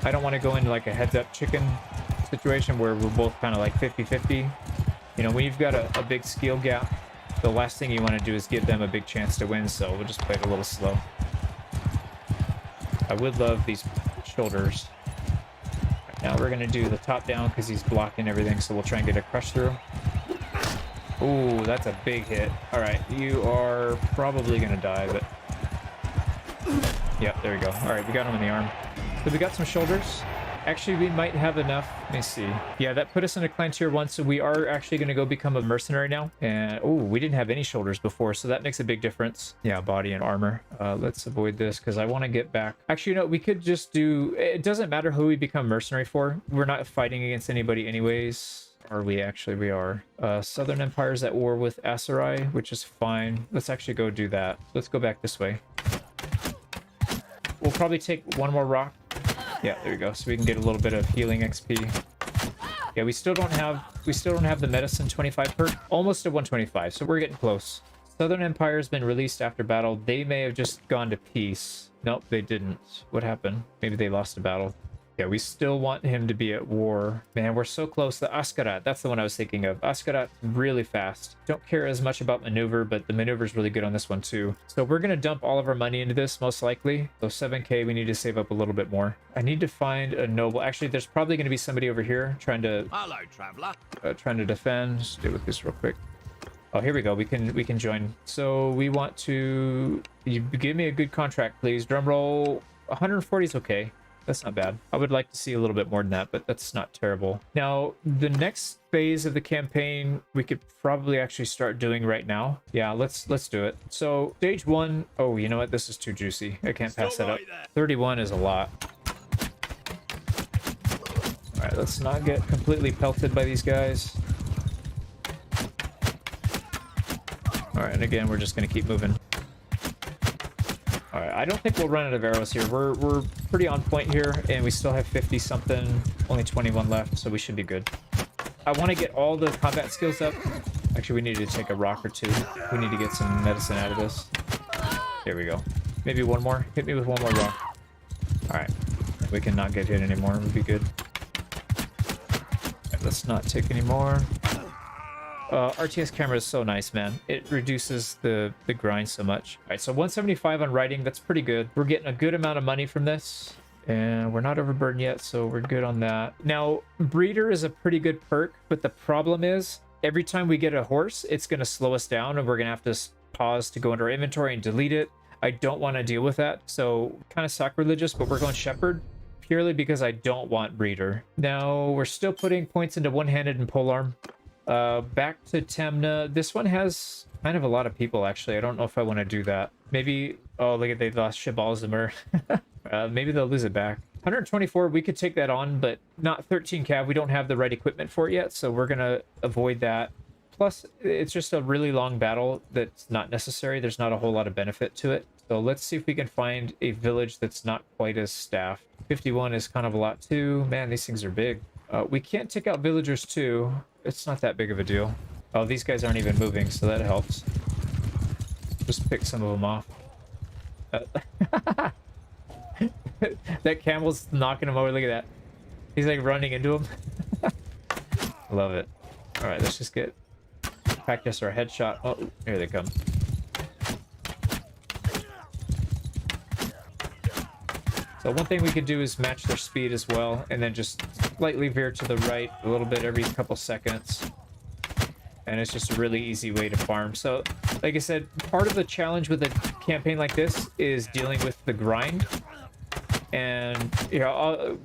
I don't want to go into like a heads-up chicken situation where we're both kind of like 50-50. You know, when you've got a big skill gap, the last thing you want to do is give them a big chance to win, so we'll just play it a little slow. I would love these shoulders. Right, now we're going to do the top down because he's blocking everything, so we'll try and get a crush through. Ooh, that's a big hit. All right, you are probably going to die, but... Yep, there we go. All right, we got him in the arm. So we got some shoulders. Actually, we might have enough. Let me see. Yeah, that put us into clan tier 1, so we are actually going to go become a mercenary now. And, oh, we didn't have any shoulders before, so that makes a big difference. Yeah, body and armor. Let's avoid this, because I want to get back. Actually, no, we could just do... It doesn't matter who we become mercenary for. We're not fighting against anybody anyways. Are we? Actually, we are. Southern Empire's at war with Aserai, which is fine. Let's actually go do that. Let's go back this way. We'll probably take one more rock. Yeah, there we go. So we can get a little bit of healing XP. Yeah, we still don't have the medicine 25 perk. Almost at 125, so we're getting close. Southern Empire has been released after battle. They may have just gone to peace. Nope, they didn't. What happened? Maybe they lost a battle. Yeah, we still want him to be at war. Man, we're so close. The Askarat, that's the one I was thinking of. Askarat, really fast. Don't care as much about maneuver, but the maneuver is really good on this one too. So we're going to dump all of our money into this, most likely. So 7k, we need to save up a little bit more. I need to find a noble. Actually, there's probably going to be somebody over here trying to... Hello, traveler. Trying to defend. Just deal with this real quick. Oh, here we go. We can join. So we want to... You give me a good contract, please. Drum roll. 140 is okay. That's not bad. I would like to see a little bit more than that, but that's not terrible. Now, the next phase of the campaign, we could probably actually start doing right now. Yeah, let's do it. So, stage 1... Oh, you know what? This is too juicy. I can't pass that up. 31 is a lot. All right, let's not get completely pelted by these guys. All right, and again, we're just going to keep moving. All right, I don't think we'll run out of arrows here. We're pretty on point here, and we still have 50 something, only 21 left, so we should be good. I want to get all the combat skills up. Actually, we need to take a rock or two. We need to get some medicine out of this. There we go. Maybe one more. Hit me with one more rock. All right, we can not get hit anymore. We'll be good. All right, let's not take any more. RTS camera is so nice, man. It reduces the grind so much. All right, so 175 on writing. That's pretty good. We're getting a good amount of money from this, and we're not overburdened yet, so we're good on that. Now, breeder is a pretty good perk, but the problem is every time we get a horse, it's going to slow us down, and we're going to have to pause to go into our inventory and delete it. I don't want to deal with that, so kind of sacrilegious, but we're going shepherd purely because I don't want breeder. Now, we're still putting points into one-handed and polearm. Back to Temna. This one has kind of a lot of people, actually. I don't know if I want to do that. Maybe... Oh, look at, they lost Shabalzimur. Maybe they'll lose it back. 124, we could take that on, but not 13 cav. We don't have the right equipment for it yet, so we're going to avoid that. Plus, it's just a really long battle that's not necessary. There's not a whole lot of benefit to it. So let's see if we can find a village that's not quite as staffed. 51 is kind of a lot too. Man, these things are big. We can't take out villagers too. It's not that big of a deal. Oh, these guys aren't even moving, so that helps. Just pick some of them off. That camel's knocking him over. Look at that. He's like running into him. Love it. All right, let's just get practice our headshot. Oh, here they come. So one thing we could do is match their speed as well, and then just slightly veer to the right a little bit every couple seconds. And it's just a really easy way to farm. So, like I said, part of the challenge with a campaign like this is dealing with the grind. And, you know,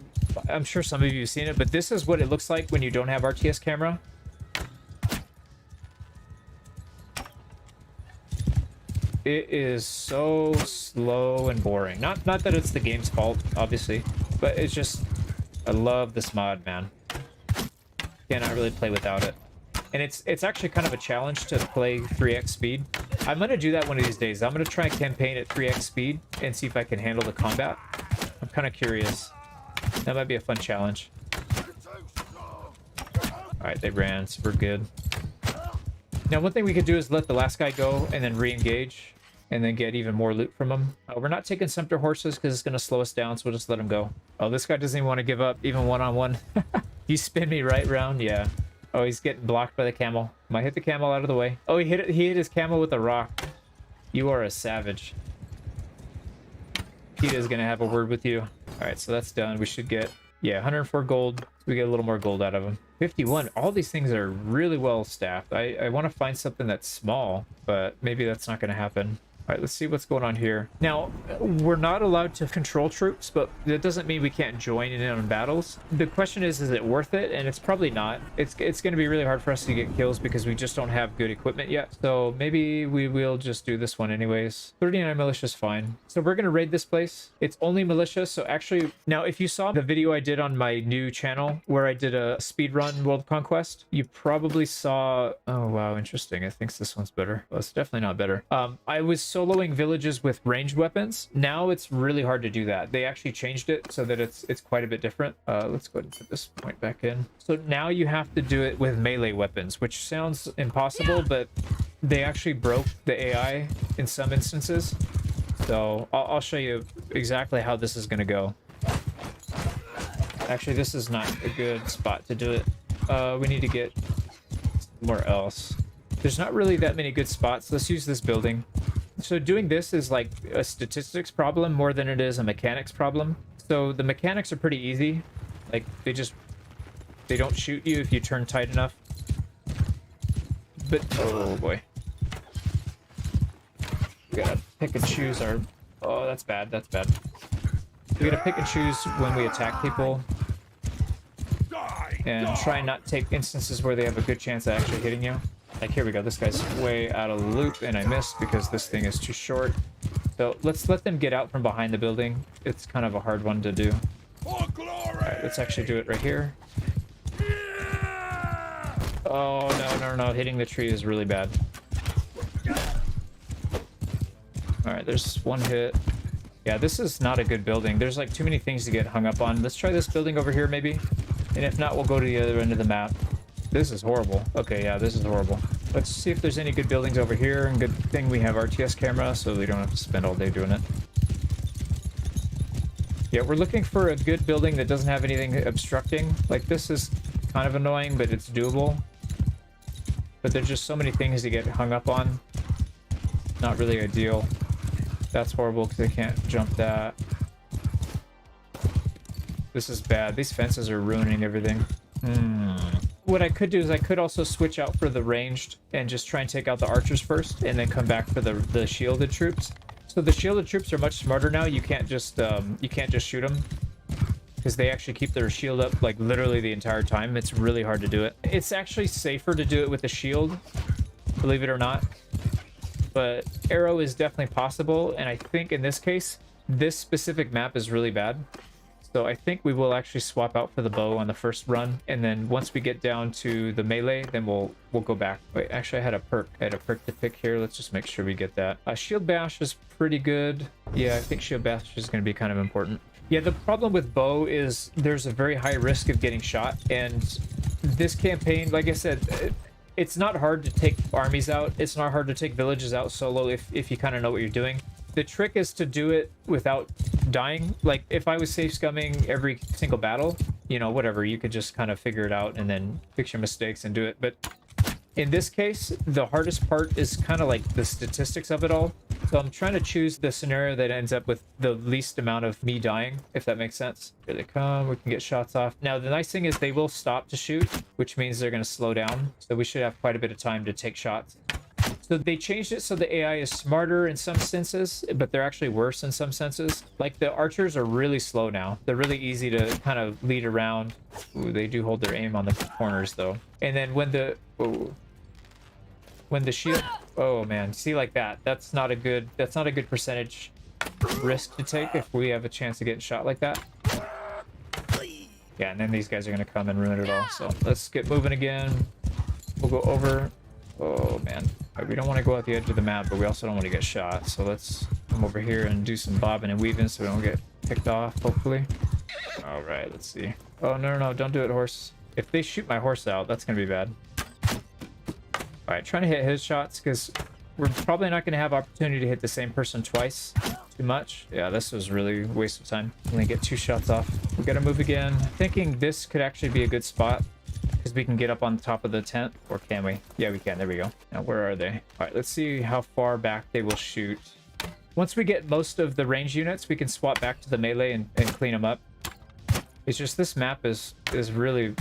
I'm sure some of you have seen it, but this is what it looks like when you don't have RTS camera. It is so slow and boring. Not that it's the game's fault, obviously, but it's just... I love this mod, man. Cannot really play without it. And it's actually kind of a challenge to play 3x speed. I'm going to do that one of these days. I'm going to try a campaign at 3x speed and see if I can handle the combat. I'm kind of curious. That might be a fun challenge. Alright, they ran, so we're good. Now, one thing we could do is let the last guy go and then re-engage. and then get even more loot from them. We're not taking Sumpter horses because it's going to slow us down, so we'll just let them go. Oh, this guy doesn't even want to give up, even one-on-one. You spin me right round? Yeah. Oh, he's getting blocked by the camel. Might hit the camel out of the way. Oh, he hit his camel with a rock. You are a savage. Peeta's going to have a word with you. All right, so that's done. We should get, yeah, 104 gold. We get a little more gold out of them. 51. All these things are really well staffed. I want to find something that's small, but maybe that's not going to happen. All right, let's see what's going on here. Now, we're not allowed to control troops, but that doesn't mean we can't join in on battles. The question is it worth it? And it's probably not. It's going to be really hard for us to get kills because we just don't have good equipment yet. So maybe we will just do this one anyways. 39 militia is fine. So we're going to raid this place. It's only militia. So actually, now if you saw the video I did on my new channel where I did a speedrun World Conquest, you probably saw... Oh, wow, interesting. I think this one's better. Well, it's definitely not better. I was soloing villages with ranged weapons. Now it's really hard to do that. They actually changed it so that it's quite a bit different. Let's go ahead and put this point back in. So now you have to do it with melee weapons, which sounds impossible, but they actually broke the AI in some instances. So I'll show you exactly how this is going to go. Actually, this is not a good spot to do it. We need to get somewhere else. There's not really that many good spots. Let's use this building. So doing this is like a statistics problem more than it is a mechanics problem. So the mechanics are pretty easy. Like they don't shoot you if you turn tight enough. But oh boy. We gotta pick and choose our... Oh, that's bad. That's bad. We gotta pick and choose when we attack people. And try not take instances where they have a good chance of actually hitting you. Like, here we go. This guy's way out of the loop, and I missed because this thing is too short. So let's let them get out from behind the building. It's kind of a hard one to do. Alright, let's actually do it right here. Oh, no. Hitting the tree is really bad. Alright, there's one hit. Yeah, this is not a good building. There's like too many things to get hung up on. Let's try this building over here, maybe. And if not, we'll go to the other end of the map. This is horrible. Okay, yeah, this is horrible. Let's see if there's any good buildings over here. And good thing we have RTS camera, so we don't have to spend all day doing it. Yeah, we're looking for a good building that doesn't have anything obstructing. Like, this is kind of annoying, but it's doable. But there's just so many things to get hung up on. Not really ideal. That's horrible because I can't jump that. This is bad. These fences are ruining everything. What I could do is I could also switch out for the ranged and just try and take out the archers first and then come back for the shielded troops. So the shielded troops are much smarter now. You can't just shoot them because they actually keep their shield up like literally the entire time. It's really hard to do it. It's actually safer to do it with a shield, believe it or not. But arrow is definitely possible, and I think in this case, this specific map is really bad. So I think we will actually swap out for the bow on the first run, and then once we get down to the melee, then we'll go back. Wait, actually I had a perk to pick here. Let's just make sure we get that. Shield bash is pretty good. Yeah, I think shield bash is going to be kind of important. Yeah, the problem with bow is there's a very high risk of getting shot, and this campaign, like I said, it's not hard to take armies out. It's not hard to take villages out solo if you kind of know what you're doing. The trick is to do it without dying. Like, if I was safe scumming every single battle, you know, whatever, you could just kind of figure it out and then fix your mistakes and do it. But in this case, the hardest part is kind of like the statistics of it all. So I'm trying to choose the scenario that ends up with the least amount of me dying, if that makes sense. Here they come. We can get shots off. Now, the nice thing is they will stop to shoot, which means they're going to slow down. So we should have quite a bit of time to take shots. So they changed it so the AI is smarter in some senses, but they're actually worse in some senses. Like, the archers are really slow now. They're really easy to kind of lead around. Ooh, they do hold their aim on the corners, though. And then when the... Ooh, when the shield... Oh, man. See, like that. That's not a good percentage risk to take if we have a chance of getting shot like that. Yeah, and then these guys are going to come and ruin it all. So let's get moving again. We'll go over... Oh, man. We don't want to go out the edge of the map, but we also don't want to get shot. So let's come over here and do some bobbing and weaving so we don't get picked off, hopefully. All right, let's see. Oh, no. Don't do it, horse. If they shoot my horse out, that's going to be bad. All right, trying to hit his shots because we're probably not going to have opportunity to hit the same person twice too much. Yeah, this was really a waste of time. Only get 2 shots off. We got to move again. Thinking this could actually be a good spot because we can get up on top of the tent. Or can we? Yeah, we can. There we go. Now, where are they? All right, let's see how far back they will shoot. Once we get most of the range units, we can swap back to the melee and clean them up. It's just this map is really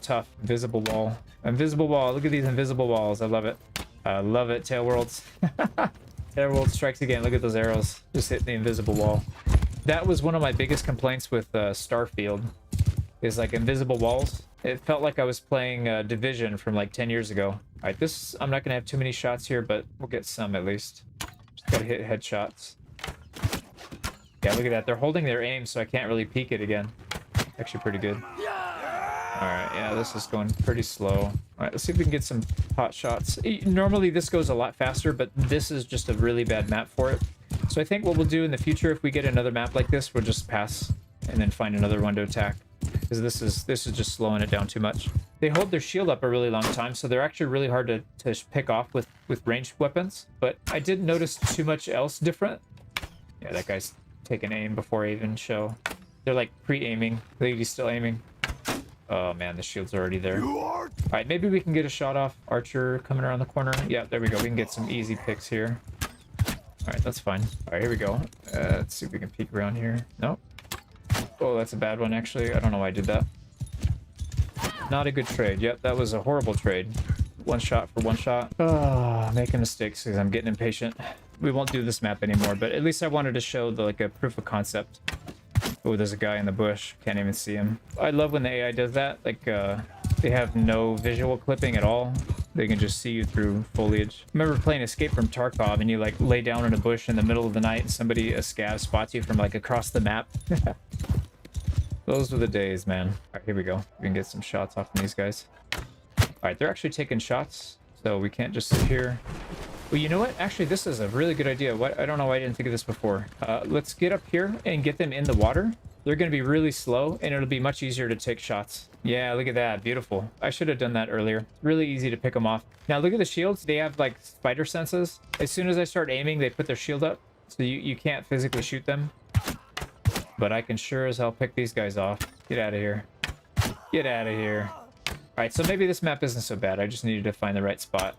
tough. Invisible wall. Invisible wall. Look at these invisible walls. I love it. I love it. Tail Worlds. Tail World strikes again. Look at those arrows. Just hitting the invisible wall. That was one of my biggest complaints with Starfield. Is like invisible walls. It felt like I was playing Division from like 10 years ago. All right, this I'm not gonna have too many shots here, but we'll get some at least. Just gotta hit headshots. Yeah, look at that. They're holding their aim, so I can't really peek it again. Actually, pretty good. All right, yeah, this is going pretty slow. All right, let's see if we can get some pot shots. Normally, this goes a lot faster, but this is just a really bad map for it. So I think what we'll do in the future, if we get another map like this, we'll just pass and then find another one to attack. Because this is just slowing it down too much. They hold their shield up a really long time, so they're actually really hard to pick off with ranged weapons. But I didn't notice too much else different. Yeah, that guy's taking aim before I even show. They're like pre-aiming. Lady's still aiming. Oh man, the shield's already there. All right, maybe we can get a shot off. Archer coming around the corner. Yeah, there we go. We can get some easy picks here. All right, that's fine. All right, here we go. Let's see if we can peek around here. Nope. Oh, that's a bad one, actually. I don't know why I did that. Not a good trade. Yep, that was a horrible trade. 1 shot for 1 shot. Oh, making mistakes because I'm getting impatient. We won't do this map anymore, but at least I wanted to show like a proof of concept. Oh, there's a guy in the bush. Can't even see him. I love when the AI does that. Like, they have no visual clipping at all. They can just see you through foliage. I remember playing Escape from Tarkov, and you like lay down in a bush in the middle of the night, and somebody, a scav, spots you from like across the map. Those were the days, man. All right, here we go. We can get some shots off from these guys. All right, they're actually taking shots, so we can't just sit here. Well, you know what? Actually, this is a really good idea. I don't know why I didn't think of this before. Let's get up here and get them in the water. They're going to be really slow, and it'll be much easier to take shots. Yeah, look at that. Beautiful. I should have done that earlier. Really easy to pick them off. Now, look at the shields. They have, like, spider senses. As soon as I start aiming, they put their shield up, so you can't physically shoot them. But I can sure as hell pick these guys off. Get out of here. Get out of here. All right, so maybe this map isn't so bad. I just needed to find the right spot.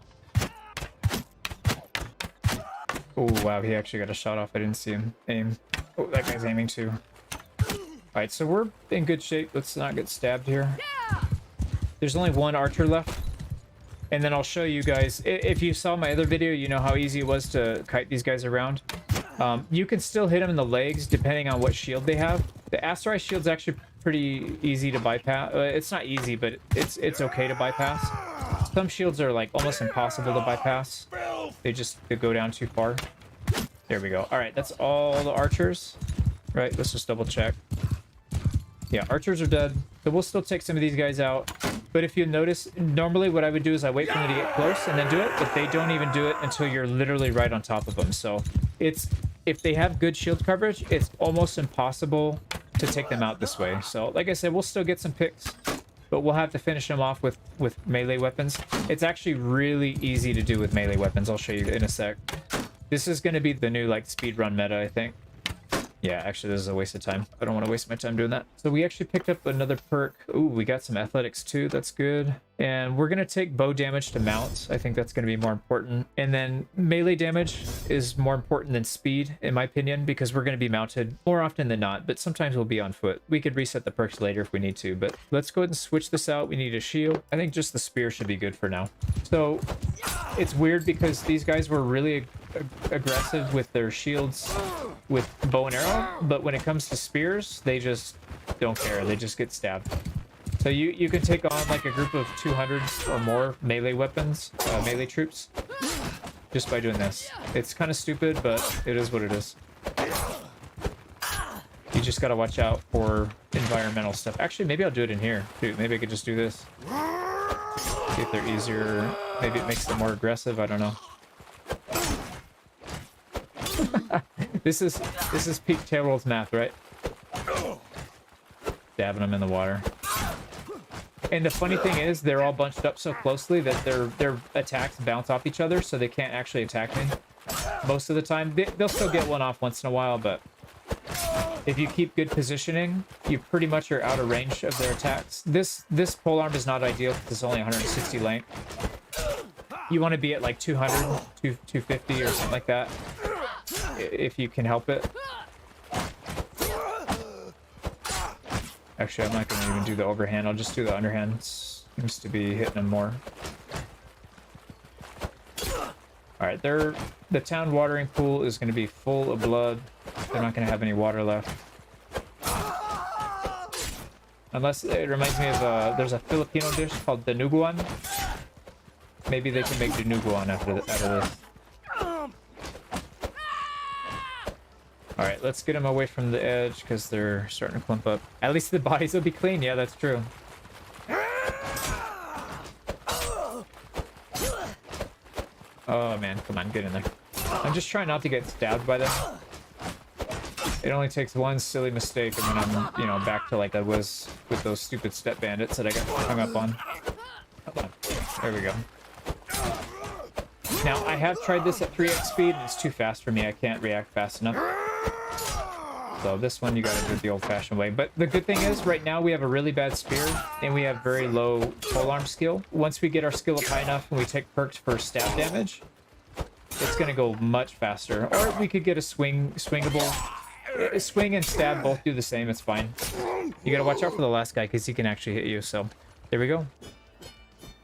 Oh, wow, he actually got a shot off. I didn't see him aim. Oh, that guy's aiming too. All right, so we're in good shape. Let's not get stabbed here. There's only 1 archer left. And then I'll show you guys. If you saw my other video, you know how easy it was to kite these guys around. You can still hit them in the legs depending on what shield they have. The Asteroid shield's actually pretty easy to bypass. It's not easy, but it's okay to bypass. Some shields are like almost impossible to bypass. They go down too far. There we go. All right, that's all the archers. Right, let's just double check. Yeah, archers are dead. So we'll still take some of these guys out. But if you notice, normally what I would do is I wait for them to get close and then do it, but they don't even do it until you're literally right on top of them. So if they have good shield coverage, it's almost impossible to take them out this way. So like I said, we'll still get some picks, but we'll have to finish them off with melee weapons. It's actually really easy to do with melee weapons. I'll show you in a sec. This is going to be the new like speedrun meta, I think. Yeah, actually, this is a waste of time. I don't want to waste my time doing that. So we actually picked up another perk. Ooh, we got some athletics too. That's good. And we're going to take bow damage to mount. I think that's going to be more important. And then melee damage is more important than speed, in my opinion, because we're going to be mounted more often than not, but sometimes we'll be on foot. We could reset the perks later if we need to, but let's go ahead and switch this out. We need a shield. I think just the spear should be good for now. So it's weird because these guys were really aggressive with their shields with bow and arrow, but when it comes to spears, they just don't care. They just get stabbed. So you can take on like a group of 200 or more melee weapons, melee troops, just by doing this. It's kind of stupid, but it is what it is. You just gotta watch out for environmental stuff. Actually, maybe I'll do it in here. Dude, maybe I could just do this. See if they're easier. Maybe it makes them more aggressive. I don't know. This is peak Tail World's math, right? Dabbing them in the water. And the funny thing is, they're all bunched up so closely that their attacks bounce off each other, so they can't actually attack me most of the time. They'll still get one off once in a while, but if you keep good positioning, you pretty much are out of range of their attacks. This polearm is not ideal because it's only 160 length. You want to be at like 200, 250 or something like that, if you can help it. Actually, I'm not going to even do the overhand. I'll just do the underhand. It seems to be hitting them more. All right, the town watering pool is going to be full of blood. They're not going to have any water left. Unless it reminds me of there's a Filipino dish called dinuguan. Maybe they can make dinuguan out of this. All right, let's get them away from the edge because they're starting to clump up. At least the bodies will be clean. Yeah, that's true. Oh man, come on, get in there. I'm just trying not to get stabbed by them. It only takes one silly mistake and then I'm, you know, back to like I was with those stupid step bandits that I got hung up on. Come on. There we go. Now, I have tried this at 3x speed and it's too fast for me. I can't react fast enough. So this one you gotta do it the old-fashioned way. But the good thing is, right now we have a really bad spear and we have very low polearm skill. Once we get our skill up high enough and we take perks for stab damage, it's gonna go much faster. Or we could get a swingable. Swing and stab both do the same, it's fine. You gotta watch out for the last guy because he can actually hit you, so there we go.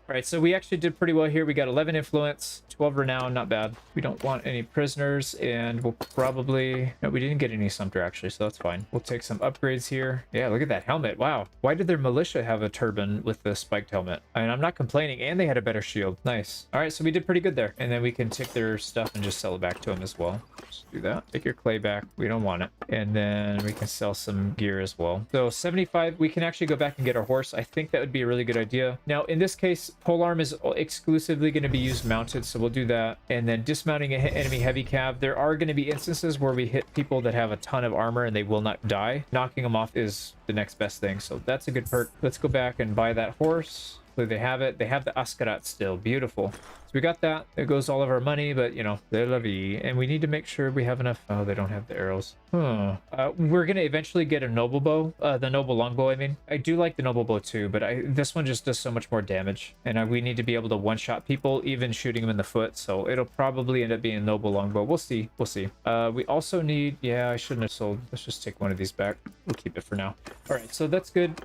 All right, so we actually did pretty well here. We got 11 influence, 12 renown, not bad. We don't want any prisoners, and we'll probably... No, we didn't get any Sumter, actually, so that's fine. We'll take some upgrades here. Yeah, look at that helmet. Wow. Why did their militia have a turban with the spiked helmet? I mean, I'm not complaining, and they had a better shield. Nice. All right, so we did pretty good there. And then we can take their stuff and just sell it back to them as well. Just do that. Take your clay back. We don't want it. And then we can sell some gear as well. So 75, we can actually go back and get our horse. I think that would be a really good idea. Now, in this case, polearm is exclusively going to be used mounted, so we'll do that. And then dismounting an enemy heavy cav. There are going to be instances where we hit people that have a ton of armor and they will not die. Knocking them off is the next best thing, so that's a good perk. Let's go back and buy that horse. So they have it. They have the Askarat still. Beautiful. So we got that. There goes all of our money, but you know, c'est la vie. And we need to make sure we have enough. Oh, they don't have the arrows. Huh. We're gonna eventually get a noble bow, the noble longbow. I mean, I do like the noble bow too, but this one just does so much more damage, and we need to be able to one-shot people, even shooting them in the foot. So it'll probably end up being a noble longbow. We'll see. We'll see. We also need. Yeah, I shouldn't have sold. Let's just take one of these back. We'll keep it for now. All right, so that's good.